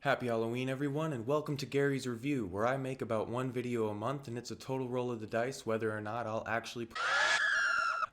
Happy Halloween everyone, and welcome to Gary's Review, where I make about one video a month and it's a total roll of the dice whether or not I'll actually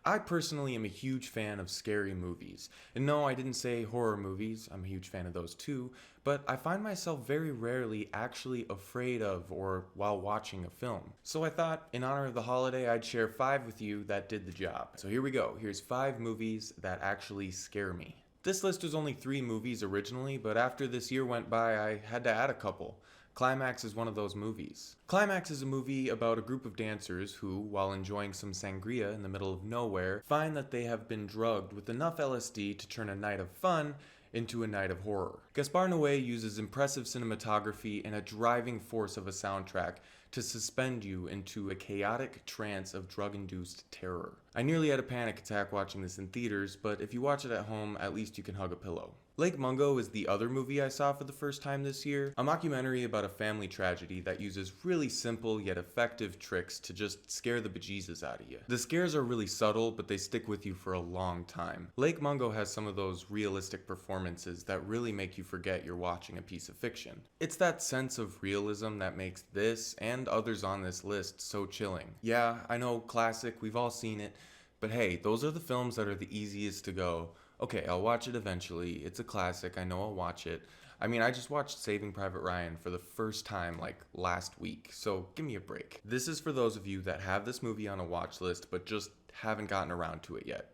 I personally am a huge fan of scary movies. And no, I didn't say horror movies, I'm a huge fan of those too, but I find myself very rarely actually afraid of or while watching a film. So I thought, in honor of the holiday, I'd share 5 with you that did the job. So here we go, here's 5 movies that actually scare me. This list was only 3 movies originally, but after this year went by, I had to add a couple. Climax is one of those movies. Climax is a movie about a group of dancers who, while enjoying some sangria in the middle of nowhere, find that they have been drugged with enough LSD to turn a night of fun into a night of horror. Gaspar Noé uses impressive cinematography and a driving force of a soundtrack to suspend you into a chaotic trance of drug-induced terror. I nearly had a panic attack watching this in theaters, but if you watch it at home, at least you can hug a pillow. Lake Mungo is the other movie I saw for the first time this year, a mockumentary about a family tragedy that uses really simple yet effective tricks to just scare the bejesus out of you. The scares are really subtle, but they stick with you for a long time. Lake Mungo has some of those realistic performances that really make you forget you're watching a piece of fiction. It's that sense of realism that makes this and others on this list so chilling. Yeah, I know, classic, we've all seen it, but hey, those are the films that are the easiest to go, okay, I'll watch it eventually, it's a classic, I know I'll watch it. I mean, I just watched Saving Private Ryan for the first time like last week, so give me a break. This is for those of you that have this movie on a watch list but just haven't gotten around to it yet.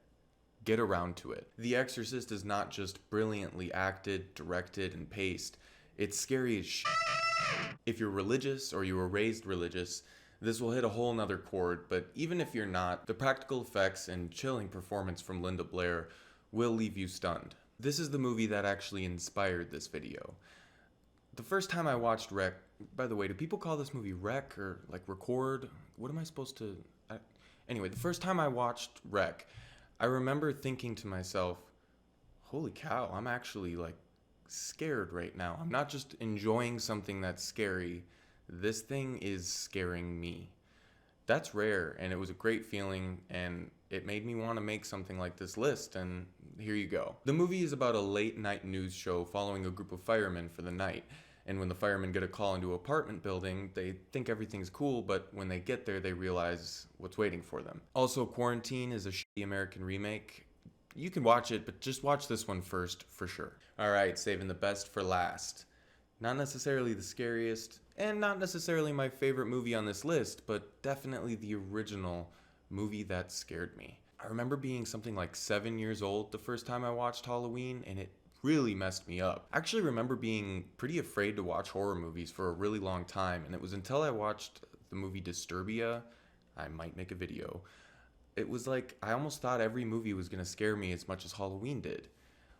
Get around to it. The Exorcist is not just brilliantly acted, directed, and paced, it's scary as shit. If you're religious or you were raised religious, this will hit a whole nother chord, but even if you're not, the practical effects and chilling performance from Linda Blair will leave you stunned. This is the movie that actually inspired this video. The first time I watched Rec, by the way, do people call this movie Rec or like record? What am I supposed to... Anyway, the first time I watched Rec, I remember thinking to myself, holy cow, I'm actually like scared right now. I'm not just enjoying something that's scary, this thing is scaring me. That's rare, and it was a great feeling, and it made me want to make something like this list, and here you go. The movie is about a late night news show following a group of firemen for the night, and when the firemen get a call into an apartment building, they think everything's cool, but when they get there, they realize what's waiting for them. Also, Quarantine is a shitty American remake. You can watch it, but just watch this one first, for sure. Alright, saving the best for last. Not necessarily the scariest, and not necessarily my favorite movie on this list, but definitely the original movie that scared me. I remember being something like 7 years old the first time I watched Halloween, and it really messed me up. I actually remember being pretty afraid to watch horror movies for a really long time, and it was until I watched the movie Disturbia, I might make a video, it was like I almost thought every movie was gonna scare me as much as Halloween did.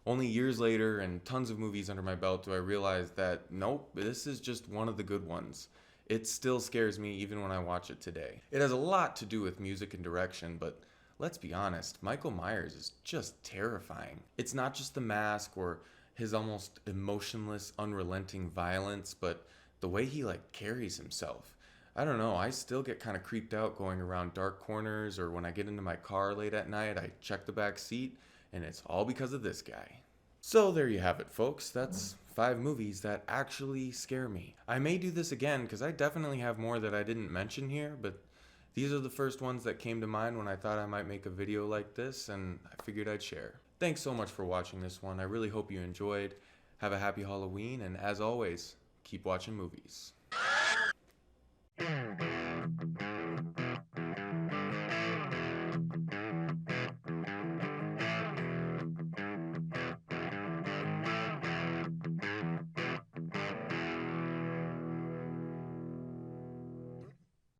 Only years later and tons of movies under my belt do I realize that nope, this is just one of the good ones. It still scares me even when I watch it today. It has a lot to do with music and direction, but let's be honest, Michael Myers is just terrifying. It's not just the mask or his almost emotionless, unrelenting violence, but the way he carries himself. I don't know, I still get kind of creeped out going around dark corners, or when I get into my car late at night, I check the back seat, and it's all because of this guy. So there you have it, folks. That's 5 movies that actually scare me. I may do this again because I definitely have more that I didn't mention here, but these are the first ones that came to mind when I thought I might make a video like this, and I figured I'd share. Thanks so much for watching this one. I really hope you enjoyed. Have a happy Halloween, and as always, keep watching movies.